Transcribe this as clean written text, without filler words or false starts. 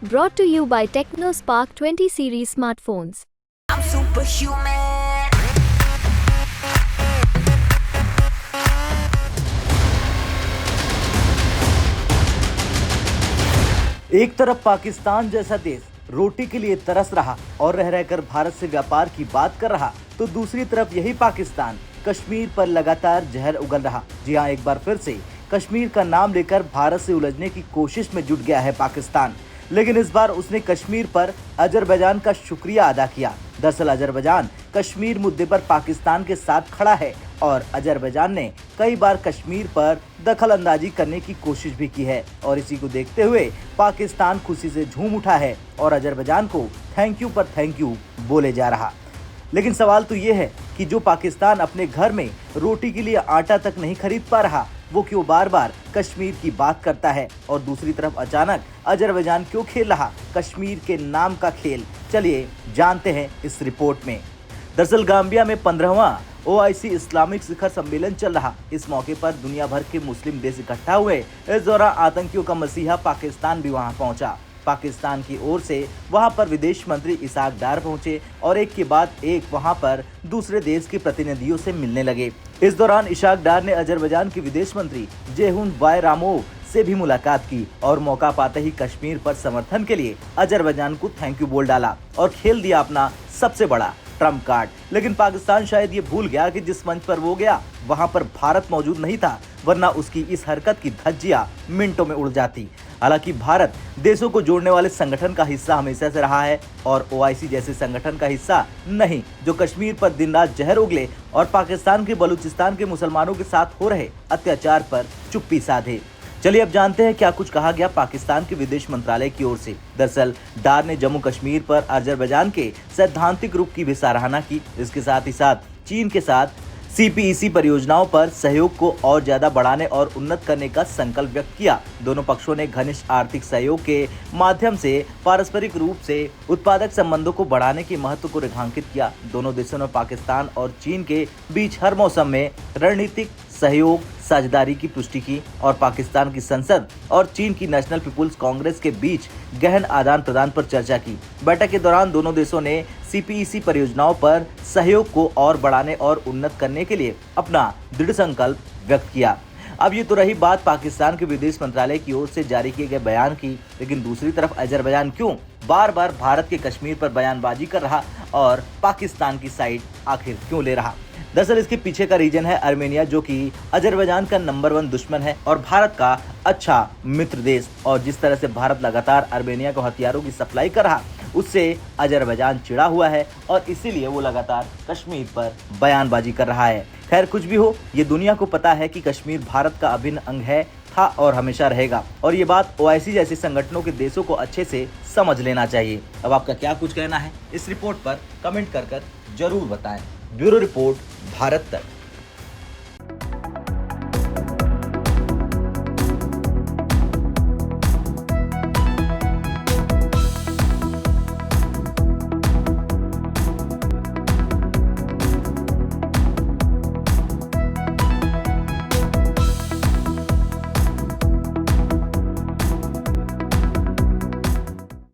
Brought to you by TechnoSpark 20 series smartphones. I'm superhuman. एक तरफ पाकिस्तान जैसा देश रोटी के लिए तरस रहा और रह रहकर भारत से व्यापार की बात कर रहा, तो दूसरी तरफ यही पाकिस्तान कश्मीर पर लगातार जहर उगल रहा। जी हाँ, एक बार फिर से कश्मीर का नाम लेकर भारत से उलझने की कोशिश में जुट गया है पाकिस्तान। लेकिन इस बार उसने कश्मीर पर अजरबैजान का शुक्रिया अदा किया। दरअसल अजरबैजान कश्मीर मुद्दे पर पाकिस्तान के साथ खड़ा है और अजरबैजान ने कई बार कश्मीर पर दखल अंदाजी करने की कोशिश भी की है और इसी को देखते हुए पाकिस्तान खुशी से झूम उठा है और अजरबैजान को थैंक यू पर थैंक यू बोले जा रहा। लेकिन सवाल तो ये है कि जो पाकिस्तान अपने घर में रोटी के लिए आटा तक नहीं खरीद पा रहा, वो क्यों बार बार कश्मीर की बात करता है और दूसरी तरफ अचानक अजरबैजान क्यों खेल रहा कश्मीर के नाम का खेल। चलिए जानते हैं इस रिपोर्ट में। दरअसल गाम्बिया में 15वां OIC इस्लामिक शिखर सम्मेलन चल रहा। इस मौके पर दुनिया भर के मुस्लिम देश इकट्ठा हुए। इस दौरान आतंकियों का मसीहा पाकिस्तान भी वहां पहुंचा। पाकिस्तान की ओर से वहां पर विदेश मंत्री इसाक डार पहुंचे और एक के बाद एक वहां पर दूसरे देश के प्रतिनिधियों से मिलने लगे। इस दौरान इसाक डार ने अजरबैजान के विदेश मंत्री जेहुन बायरामोव से भी मुलाकात की और मौका पाते ही कश्मीर पर समर्थन के लिए अजरबैजान को थैंक यू बोल डाला और खेल दिया अपना सबसे बड़ा ट्रम्प कार्ड। लेकिन पाकिस्तान शायद ये भूल गया कि जिस मंच पर वो गया वहां पर भारत मौजूद नहीं था, वरना उसकी इस हरकत की धज्जियां मिनटों में उड़ जाती। हालांकि भारत देशों को जोड़ने वाले संगठन का हिस्सा हमेशा से रहा है और OIC जैसे संगठन का हिस्सा नहीं, जो कश्मीर पर दिन रात जहर उगले और पाकिस्तान के बलूचिस्तान के मुसलमानों के साथ हो रहे अत्याचार पर चुप्पी साधे। चलिए अब जानते हैं क्या कुछ कहा गया पाकिस्तान के विदेश मंत्रालय की ओर से। दरअसल डार ने जम्मू कश्मीर पर अजरबैजान के सैद्धांतिक रुख की भी सराहना की। इसके साथ ही साथ चीन के साथ CPEC परियोजनाओं पर सहयोग को और ज्यादा बढ़ाने और उन्नत करने का संकल्प व्यक्त किया। दोनों पक्षों ने घनिष्ठ आर्थिक सहयोग के माध्यम से पारस्परिक रूप से उत्पादक संबंधों को बढ़ाने के महत्व को रेखांकित किया। दोनों देशों ने पाकिस्तान और चीन के बीच हर मौसम में रणनीतिक सहयोग साझेदारी की पुष्टि की और पाकिस्तान की संसद और चीन की नेशनल पीपुल्स कांग्रेस के बीच गहन आदान प्रदान पर चर्चा की। बैठक के दौरान दोनों देशों ने CPEC परियोजनाओं पर सहयोग को और बढ़ाने और उन्नत करने के लिए अपना दृढ़ संकल्प व्यक्त किया। अब ये तो रही बात पाकिस्तान के विदेश मंत्रालय की ओर से जारी किए गए बयान की, लेकिन दूसरी तरफ अजरबैजान क्यों बार बार भारत के कश्मीर पर बयानबाजी कर रहा और पाकिस्तान की साइड आखिर क्यों ले रहा? दरअसल इसके पीछे का रीजन है आर्मेनिया, जो कि अजरबैजान का नंबर 1 दुश्मन है और भारत का अच्छा मित्र देश। और जिस तरह से भारत लगातार आर्मेनिया को हथियारों की सप्लाई कर रहा, उससे अजरबैजान चिढ़ा हुआ है और इसीलिए वो लगातार कश्मीर पर बयानबाजी कर रहा है। खैर कुछ भी हो, ये दुनिया को पता है कि कश्मीर भारत का अभिन्न अंग है, था और हमेशा रहेगा और ये बात OIC जैसे संगठनों के देशों को अच्छे से समझ लेना चाहिए। अब आपका क्या कुछ कहना है इस रिपोर्ट पर कमेंट कर जरूर बताएं। ब्यूरो रिपोर्ट, भारत तक।